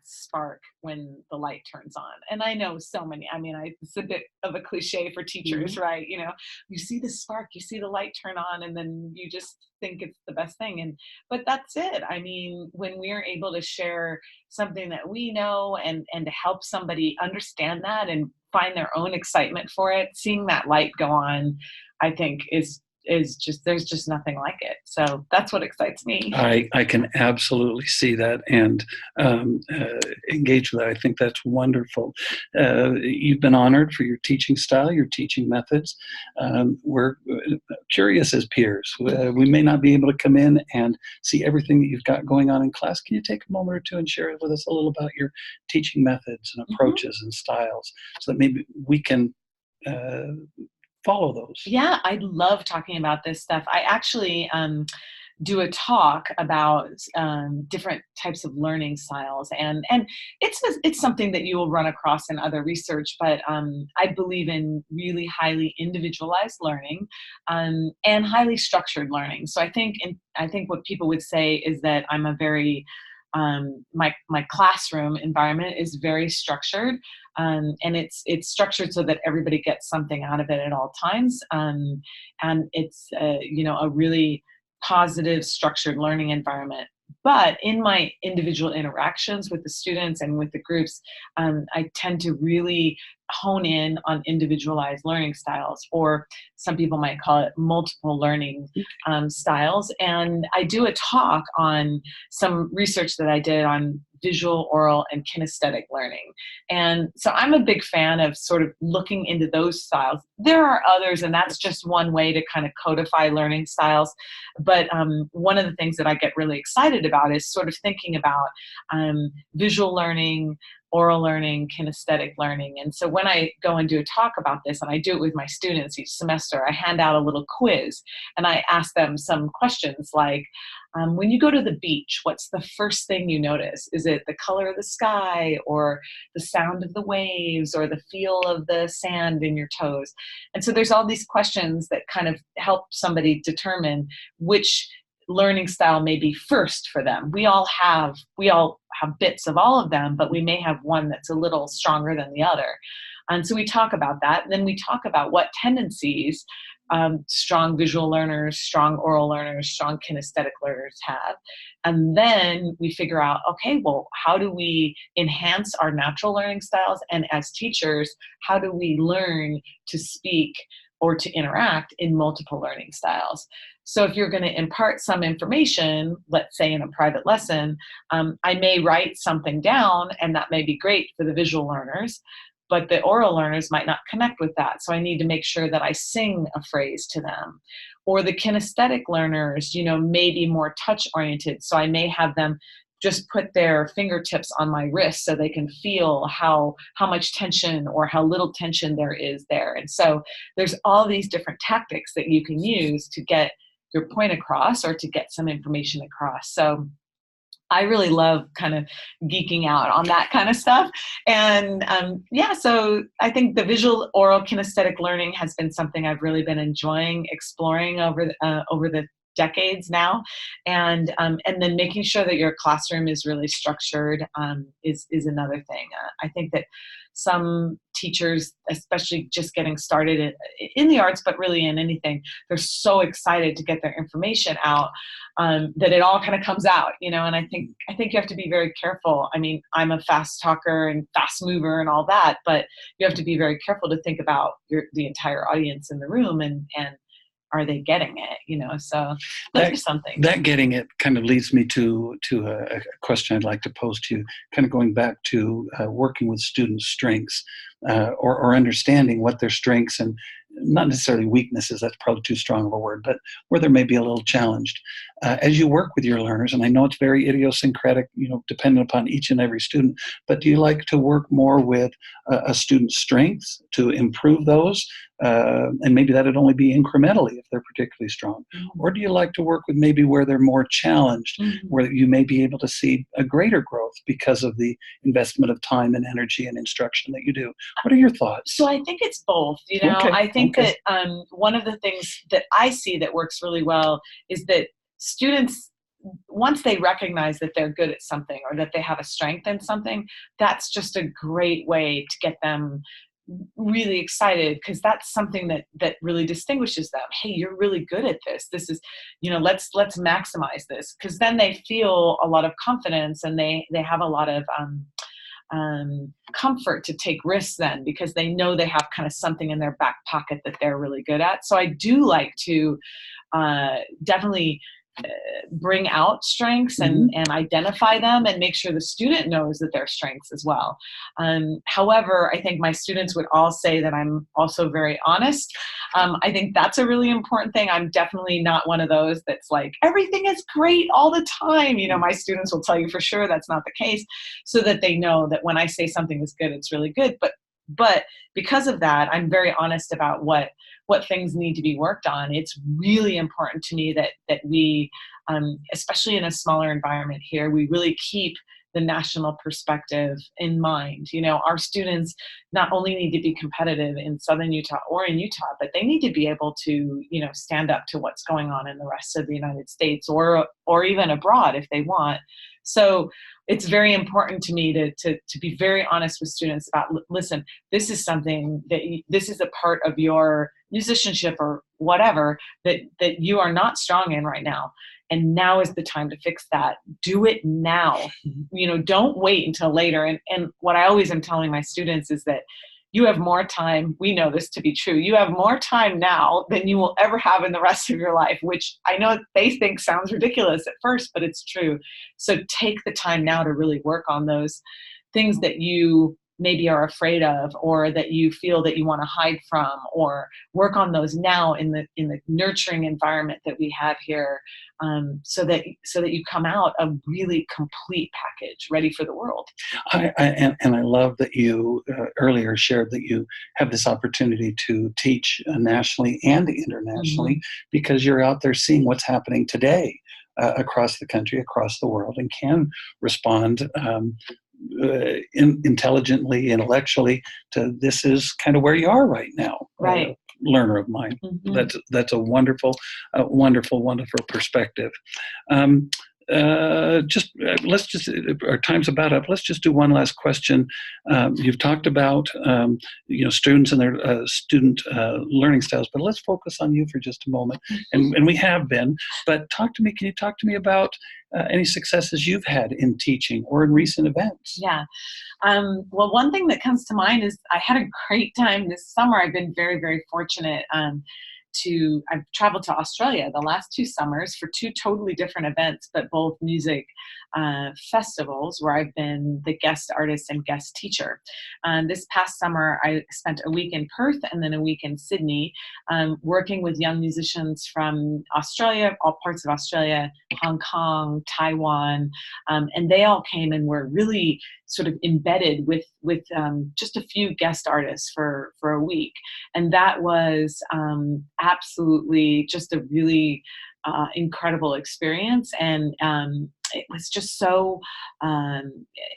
spark when the light turns on. And I know so many, I mean, it's a bit of a cliche for teachers, Mhm. right? You see the spark, you see the light turn on, and then you just think it's the best thing. But that's it. I mean, when we're able to share something that we know, and to help somebody understand that and find their own excitement for it, seeing that light go on, I think is just, there's just nothing like it. So that's what excites me. I can absolutely see that and engage with that. I think that's wonderful. You've been honored for your teaching style, your teaching methods. We're curious as peers. We may not be able to come in and see everything that you've got going on in class. Can you take a moment or two and share with us a little about your teaching methods and Mhm. approaches and styles so that maybe we can uh, follow those? Yeah, I love talking about this stuff. I actually do a talk about different types of learning styles, and it's something that you will run across in other research. But I believe in really highly individualized learning, and highly structured learning. So I think what people would say is that I'm a very my classroom environment is very structured, and it's structured so that everybody gets something out of it at all times, and it's a really positive structured learning environment. But in my individual interactions with the students and with the groups, I tend to really hone in on individualized learning styles, or some people might call it multiple learning styles. And I do a talk on some research that I did on visual, oral, and kinesthetic learning. And so I'm a big fan of sort of looking into those styles. There are others, and that's just one way to kind of codify learning styles. But one of the things that I get really excited about is sort of thinking about visual learning, oral learning, kinesthetic learning. And so when I go and do a talk about this, and I do it with my students each semester, I hand out a little quiz and I ask them some questions like, when you go to the beach, what's the first thing you notice? Is it the color of the sky, or the sound of the waves, or the feel of the sand in your toes? And so there's all these questions that kind of help somebody determine which learning style may be first for them. We all have bits of all of them, but we may have one that's a little stronger than the other. And so we talk about that. And then we talk about what tendencies strong visual learners, strong oral learners, strong kinesthetic learners have. And then we figure out, okay, well, how do we enhance our natural learning styles? And as teachers, how do we learn to speak or to interact in multiple learning styles? So if you're going to impart some information, let's say in a private lesson, I may write something down, and that may be great for the visual learners, but the oral learners might not connect with that. So I need to make sure that I sing a phrase to them. Or the kinesthetic learners, may be more touch oriented. So I may have them just put their fingertips on my wrist so they can feel how much tension or how little tension there is there. And so there's all these different tactics that you can use to get your point across or to get some information across. So I really love kind of geeking out on that kind of stuff. And yeah, so I think the visual, oral, kinesthetic learning has been something I've really been enjoying exploring over the decades now. And then making sure that your classroom is really structured is another thing. I think that some teachers, especially just getting started in the arts, but really in anything, they're so excited to get their information out, that it all kind of comes out, and I think you have to be very careful. I mean, I'm a fast talker and fast mover and all that, but you have to be very careful to think about the entire audience in the room, and are they getting it? So those That are some things. that getting it kind of leads me to a question I'd like to pose to you, kind of going back to working with students' strengths, or understanding what their strengths and not necessarily weaknesses, that's probably too strong of a word, but where they may be a little challenged. As you work with your learners, and I know it's very idiosyncratic, dependent upon each and every student, but do you like to work more with a student's strengths to improve those? And maybe that would only be incrementally if they're particularly strong. Mhm. Or do you like to work with maybe where they're more challenged, Mhm. where you may be able to see a greater growth because of the investment of time and energy and instruction that you do? What are your thoughts? So I think it's both. Okay, I think okay. that one of the things that I see that works really well is that students once they recognize that they're good at something or that they have a strength in something, that's just a great way to get them really excited, because that's something that really distinguishes them. Hey, you're really good at this. This is, let's maximize this, because then they feel a lot of confidence, and they have a lot of comfort to take risks then, because they know they have kind of something in their back pocket that they're really good at. So I do like to definitely bring out strengths and identify them, and make sure the student knows that they're strengths as well. However, I think my students would all say that I'm also very honest. I think that's a really important thing. I'm definitely not one of those that's like, everything is great all the time. My students will tell you for sure that's not the case, so that they know that when I say something is good, it's really good. But because of that, I'm very honest about what things need to be worked on. It's really important to me that we, especially in a smaller environment here, we really keep the national perspective in mind. Our students not only need to be competitive in Southern Utah or in Utah, but they need to be able to, stand up to what's going on in the rest of the United States, or even abroad if they want. So it's very important to me to be very honest with students about, listen, this is something this is a part of your musicianship or whatever that you are not strong in right now. And now is the time to fix that. Do it now. Don't wait until later. And what I always am telling my students is that you have more time. We know this to be true. You have more time now than you will ever have in the rest of your life, which I know they think sounds ridiculous at first, but it's true. So take the time now to really work on those things that you maybe are afraid of, or that you feel that you want to hide from, or work on those now in the nurturing environment that we have here, so that you come out a really complete package ready for the world. And I love that you earlier shared that you have this opportunity to teach nationally and internationally, because you're out there seeing what's happening today across the country, across the world, and can respond intelligently, intellectually to, this is kind of where you are right now. Right. Learner of mine. That's a wonderful, wonderful perspective. Let's just, our time's about up. Let's just do one last question. You've talked about students and their student learning styles, but let's focus on you for just a moment. And we have been. But can you talk to me about any successes you've had in teaching or in recent events? Yeah. Well, one thing that comes to mind is I had a great time this summer. I've been very, very fortunate. I've traveled to Australia the last 2 summers for 2 totally different events, but both music festivals where I've been the guest artist and guest teacher. This past summer, I spent a week in Perth and then a week in Sydney, working with young musicians from Australia, all parts of Australia, Hong Kong, Taiwan, and they all came and were really sort of embedded with just a few guest artists for a week. And that was absolutely just a really incredible experience. And it was just so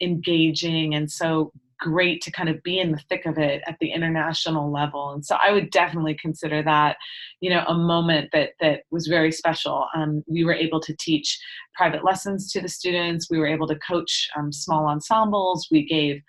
engaging and so great to kind of be in the thick of it at the international level. And so I would definitely consider that, a moment that was very special. We were able to teach private lessons to the students. We were able to coach small ensembles. We gave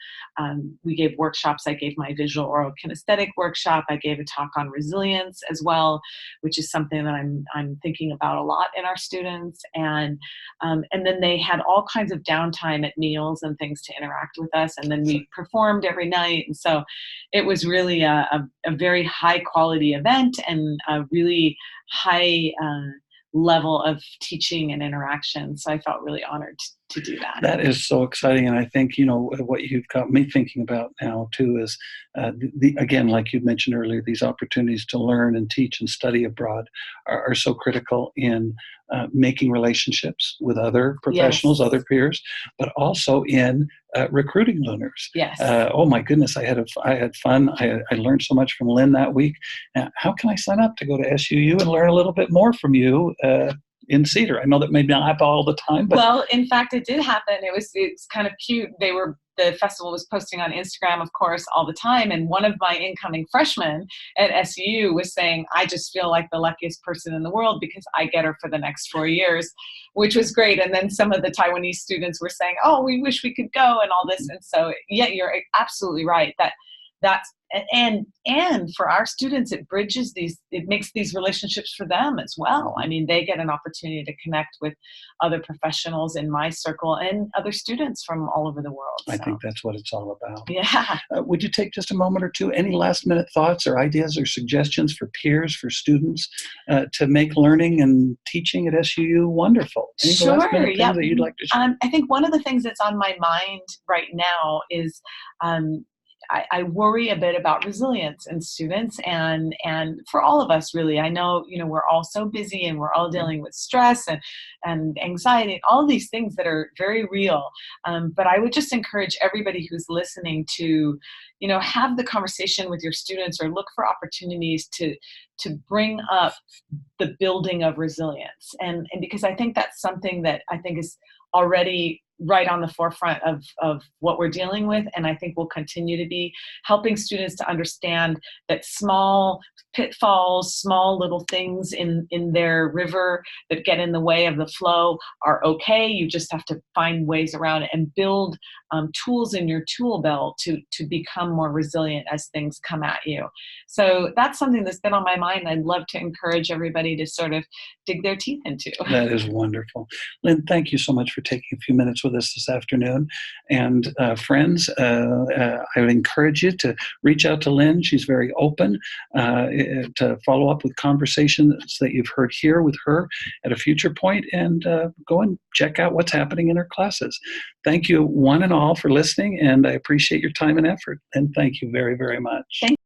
workshops. I gave my visual oral kinesthetic workshop. I gave a talk on resilience as well, which is something that I'm thinking about a lot in our students. And then they had all kinds of downtime at meals and things to interact with us. And then we performed every night. And so it was really a very high quality event and a really high level of teaching and interaction. So I felt really honored to do that. That is so exciting. And I think, what you've got me thinking about now too is, again, like you mentioned earlier, these opportunities to learn and teach and study abroad are so critical in making relationships with other professionals, Yes. other peers, but also in recruiting learners. Yes. Oh my goodness, I had fun. I learned so much from Lynn that week. How can I sign up to go to SUU and learn a little bit more from you in Cedar. I know that may not happen all the time, but Well, in fact, it did happen. It's kind of cute. The festival was posting on Instagram, of course, all the time. And one of my incoming freshmen at SU was saying, I just feel like the luckiest person in the world because I get her for the next 4 years, which was great. And then some of the Taiwanese students were saying, oh, we wish we could go and all this. And so, yeah, you're absolutely right that's and for our students, it makes these relationships for them as well. I mean, they get an opportunity to connect with other professionals in my circle and other students from all over the world. I So, think that's what it's all about. yeah. Would you take just a moment or two, any last minute thoughts or ideas or suggestions for peers, for students, to make learning and teaching at SUU wonderful? Any last Sure. minute Yeah. things that you'd like to share? I think one of the things that's on my mind right now is um, I worry a bit about resilience in students and for all of us really. I know, we're all so busy and we're all dealing with stress and anxiety and all of these things that are very real. But I would just encourage everybody who's listening to, have the conversation with your students or look for opportunities to bring up the building of resilience. And because I think that's something that I think is already right on the forefront of what we're dealing with. And I think will continue to be helping students to understand that small pitfalls, small little things in their river that get in the way of the flow are okay. You just have to find ways around it and build tools in your tool belt to become more resilient as things come at you. So that's something that's been on my mind. I'd love to encourage everybody to sort of dig their teeth into. That is wonderful. Lynn, thank you so much for taking a few minutes with us this afternoon. And friends, I would encourage you to reach out to Lynn. She's very open to follow up with conversations that you've heard here with her at a future point, and go and check out what's happening in her classes. Thank you one and all for listening, and I appreciate your time and effort. And thank you very, very much. Thank